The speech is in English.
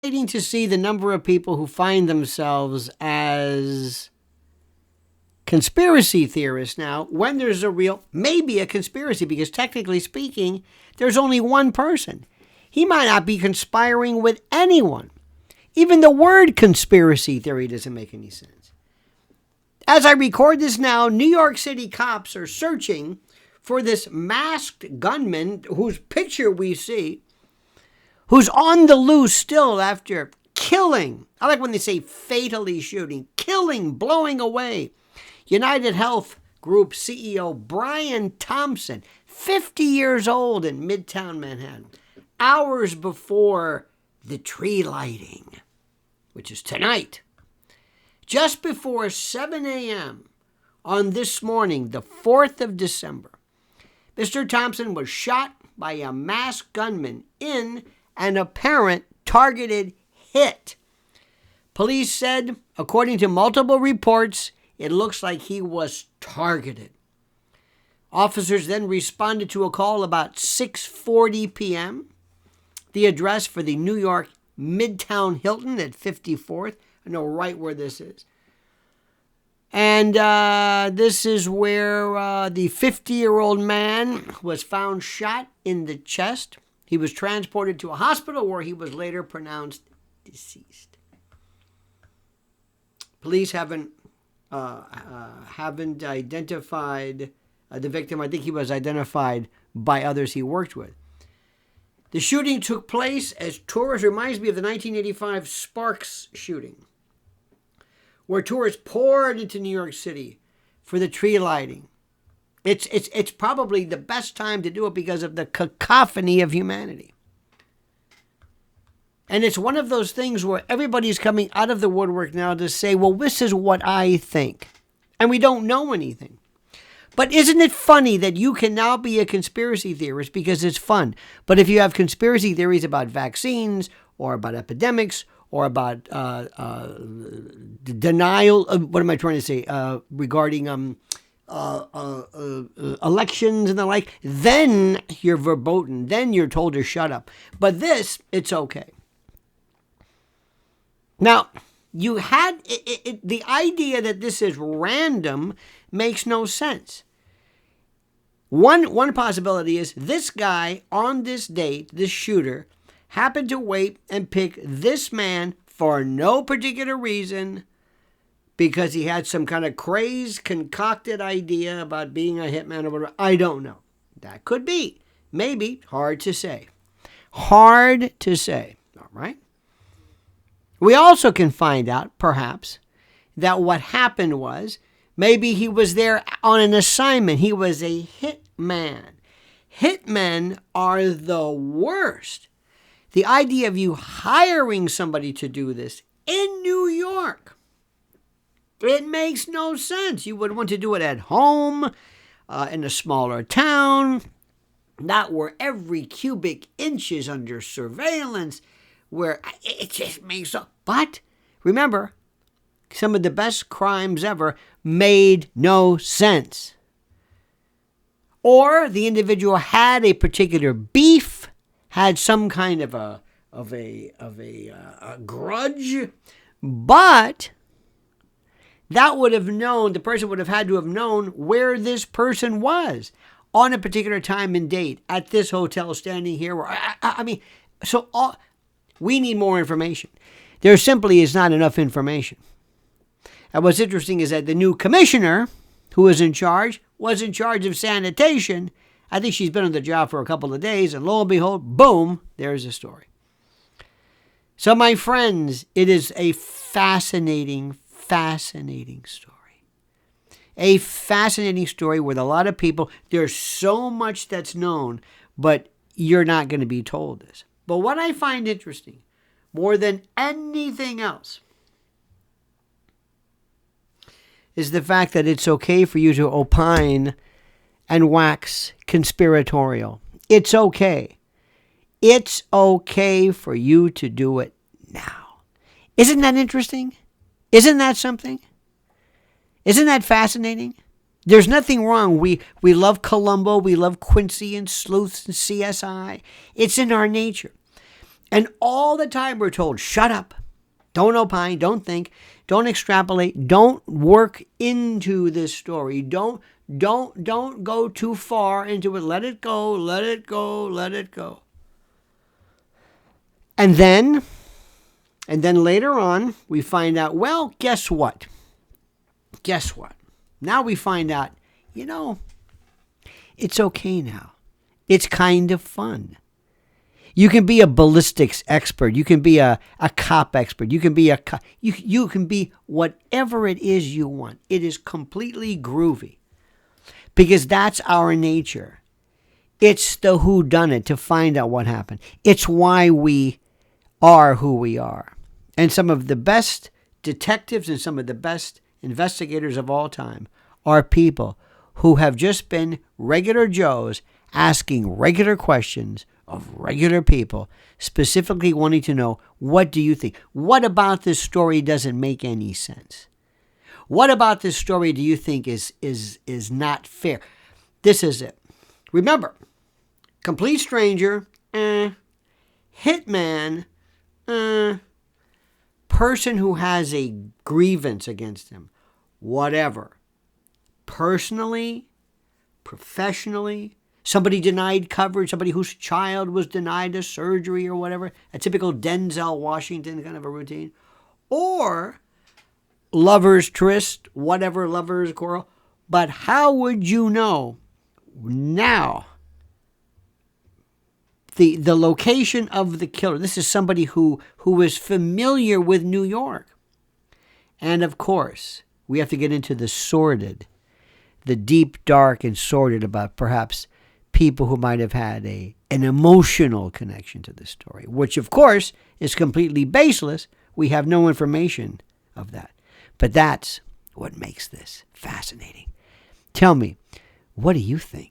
Waiting to see the number of people who find themselves as conspiracy theorists now when there's maybe a conspiracy, because technically speaking, there's only one person. He might not be conspiring with anyone. Even the word conspiracy theory doesn't make any sense. As I record this now, New York City cops are searching for this masked gunman whose picture we see, who's on the loose still after killing. I like when they say fatally shooting, killing, blowing away UnitedHealth Group CEO Brian Thompson, 50 years old in Midtown Manhattan, hours before the tree lighting, which is tonight. Just before 7 a.m. on this morning, the 4th of December, Mr. Thompson was shot by a masked gunman in an apparent targeted hit. Police said, according to multiple reports, it looks like he was targeted. Officers then responded to a call about 6:40 p.m. The address for the New York Midtown Hilton at 54th. I know right where this is. And this is where the 50-year-old man was found shot in the chest. He was transported to a hospital where he was later pronounced deceased. Police haven't identified the victim. I think he was identified by others he worked with. The shooting took place as tourists, reminds me of the 1985 Sparks shooting, where tourists poured into New York City for the tree lighting. It's probably the best time to do it because of the cacophony of humanity. And it's one of those things where everybody's coming out of the woodwork now to say, well, this is what I think. And we don't know anything. But isn't it funny that you can now be a conspiracy theorist because it's fun? But if you have conspiracy theories about vaccines or about epidemics or about denial, what am I trying to say, regarding elections and the like, then you're verboten. Then you're told to shut up. But this, it's okay. Now, you had the idea that this is random makes no sense. One possibility is this guy on this date, this shooter, happened to wait and pick this man for no particular reason because he had some kind of crazed, concocted idea about being a hitman or whatever. I don't know. That could be. Maybe. Hard to say. Hard to say. All right? We also can find out, perhaps, that what happened was maybe he was there on an assignment. He was a hitman. Hitmen are the worst. The idea of you hiring somebody to do this in New York, it makes no sense. You would want to do it at home, in a smaller town, not where every cubic inch is under surveillance, where it just makes up. But remember, some of the best crimes ever made no sense. Or the individual had a particular beef, had some kind of a grudge, but that would have known, the person would have had to have known where this person was on a particular time and date at this hotel standing here. We need more information. There simply is not enough information. And what's interesting is that the new commissioner who was in charge of sanitation. I think she's been on the job for a couple of days, and lo and behold, boom, there's a story. So, my friends, it is a fascinating story. A fascinating story with a lot of people. There's so much that's known, but you're not going to be told this. But what I find interesting, more than anything else, is the fact that it's okay for you to opine and wax conspiratorial. It's okay. It's okay for you to do it now. Isn't that interesting? Isn't that something? Isn't that fascinating? There's nothing wrong. We love Columbo. We love Quincy and Sleuths and CSI. It's in our nature. And all the time we're told, shut up, don't opine, don't think, don't extrapolate, don't work into this story, don't go too far into it, let it go, let it go, let it go. And then later on, we find out, well, guess what? Guess what? Now we find out, it's okay now. It's kind of fun. You can be a ballistics expert. You can be a cop expert. You can be you can be whatever it is you want. It is completely groovy because that's our nature. It's the whodunit to find out what happened. It's why we are who we are. And some of the best detectives and some of the best investigators of all time are people who have just been regular Joes asking regular questions of regular people, specifically wanting to know, what do you think? What about this story doesn't make any sense? What about this story do you think is not fair? This is it. Remember, complete stranger, hitman, person who has a grievance against him, whatever. Personally, professionally, somebody denied coverage, somebody whose child was denied a surgery or whatever, a typical Denzel Washington kind of a routine, or lover's tryst, whatever, lover's quarrel. But how would you know now the location of the killer? This is somebody who is familiar with New York. And of course, we have to get into the sordid, the deep, dark, and sordid about perhaps people who might have had an emotional connection to this story, which of course is completely baseless. We have no information of that. But that's what makes this fascinating. Tell me, what do you think?